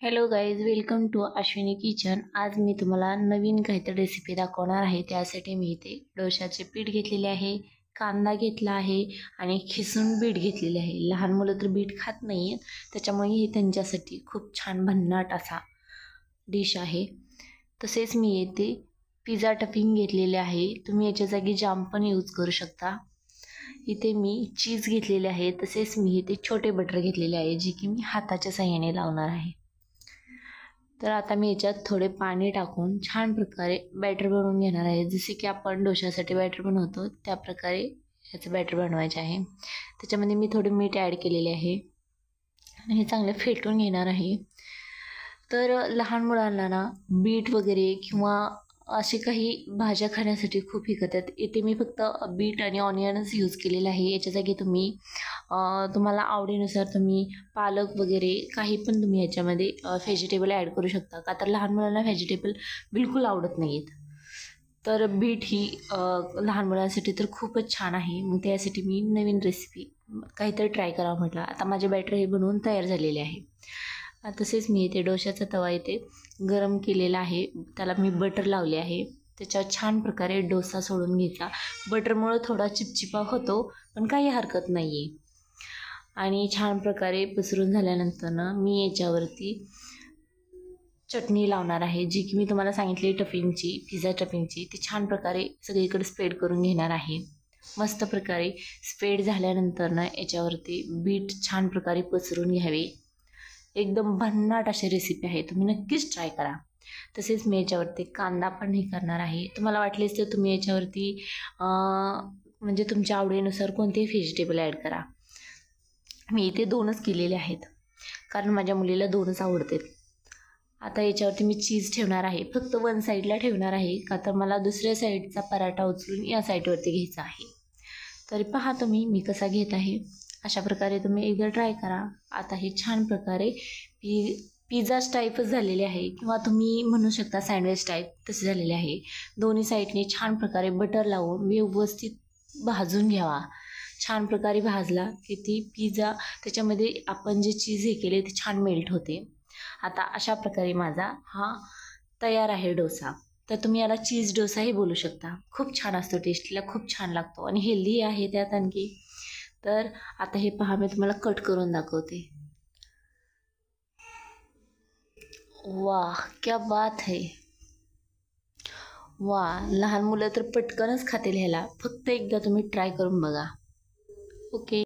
Hello guys, welcome to Ashwini kitchen. आज मी तुम्हाला नवीन काहीतरी रेसिपी दाखवणार आहे. त्यासाठी मी इथे डोशाचे पीठ घेतलेले आहे, कांदा घेतला आहे आणि खिसून बीट घेतलेले आहे. लहान मुलं तर बीट खात नाही आहेत, त्याच्यामुळे हे त्यांच्यासाठी खूप छान भन्नाट असा डिश आहे. तसेच मी येथे पिझ्झा टफिंग घेतलेले आहे. तुम्ही याच्या जागी जाम पण यूज करू शकता. इथे मी चीज घेतलेले आहे. तसेच मी इथे छोटे बटर घेतलेले आहे, जे की मी हाताच्या साहाय्याने लावणार आहे. तर आता मी याच्यात थोडे पाणी टाकून छान प्रकारे बॅटर बनवून घेणार आहे. जसे की आपण डोशासाठी बॅटर बनवतो त्या प्रकारे याचं बॅटर बनवायचे आहे. त्याच्यामध्ये मी थोडे मीठ ॲड केलेले आहे आणि हे चांगले फेटून घेणार आहे. तर लहान मुलांना ना बीट वगैरे किंवा असे काही भाज्या खाण्यासाठी खूप हे करतात. इथे मी फक्त बीट आणि ऑनियनच यूज केलेलं आहे. याच्या जागी तुम्ही तुम्हाला आवडीनुसार तुम्ही पालक वगैरे काही पण तुम्ही याच्यामध्ये व्हेजिटेबल ॲड करू शकता. का तर लहान मुलांना व्हेजिटेबल बिलकुल आवडत नाहीत. तर बीट ही लहान मुलांसाठी तर खूपच छान आहे. मग त्यासाठी मी नवीन रेसिपी काहीतरी ट्राय करावं म्हटलं. आता माझे बॅटर हे बनवून तयार झालेले आहे. तसेच मी इथे डोशाचा तवा इथे गरम केलेला आहे. त्याला मी बटर लावले आहे. त्याच्यावर छान प्रकारे डोसा सोडून घ्यायचा. बटरमुळं थोडा चिपचिपा होतो, पण काही हरकत नाही आहे. आणि छान प्रकारे पसरून झाल्यानंतर ना मी याच्यावरती चटणी लावणार आहे, जी की मी तुम्हाला सांगितली टफिंगची, पिझ्झा टफिंगची. ती छान प्रकारे सगळीकडे स्प्रेड करून घेणार आहे. मस्त प्रकारे स्प्रेड झाल्यानंतर ना याच्यावरती बीट छान प्रकारे पसरून घ्यावे. एकदम भन्नाट अशी रेसिपी आहे, तुम्ही नक्कीच ट्राय करा. तसेच मी याच्यावरती कांदा पण हे करणार आहे. तुम्हाला वाटलेच तर तुम्ही याच्यावरती म्हणजे तुमच्या आवडीनुसार कोणतेही व्हेजिटेबल ॲड करा. मी इथे 2च केलेले आहेत, कारण माझ्या मुलीला 2च आवडतात. आता याच्यावरती मी चीज ठेवणार आहे, फक्त वन साईडला ठेवणार आहे, का तर मला दुसऱ्या साईडचा पराठा उचलून या साईडवरती घ्यायचा आहे. तरी पहा तुम्ही मी कसा घेत आहे. अशा प्रकारे तुम्ही एकदा ट्राय करा. आता हे छान प्रकारे पिझ्झा टाईपच झालेले आहे, किंवा तुम्ही म्हणू शकता सँडविच टाईप तसे झालेले आहे. दोन्ही साईडने छान प्रकारे बटर लावून व्यवस्थित भाजून घ्यावा. छान प्रकारे भाजला की ती पिझ्झा त्याच्यामध्ये आपण जे चीज हे केले ते छान मेल्ट होते. आता अशा प्रकारे माझा हा तयार आहे डोसा. तर तुम्ही याला चीज डोसाही बोलू शकता. खूप छान असतो, टेस्टला खूप छान लागतो आणि हेल्दी आहे त्यात आणखी. तर आता हे पहा, मी तुम्हाला कट करून दाखवते. वाह, क्या बात है. वाह, लहान मुलं तर पटकनच खातील ह्याला. फक्त एकदा तुम्ही ट्राय करून बघा. ओके.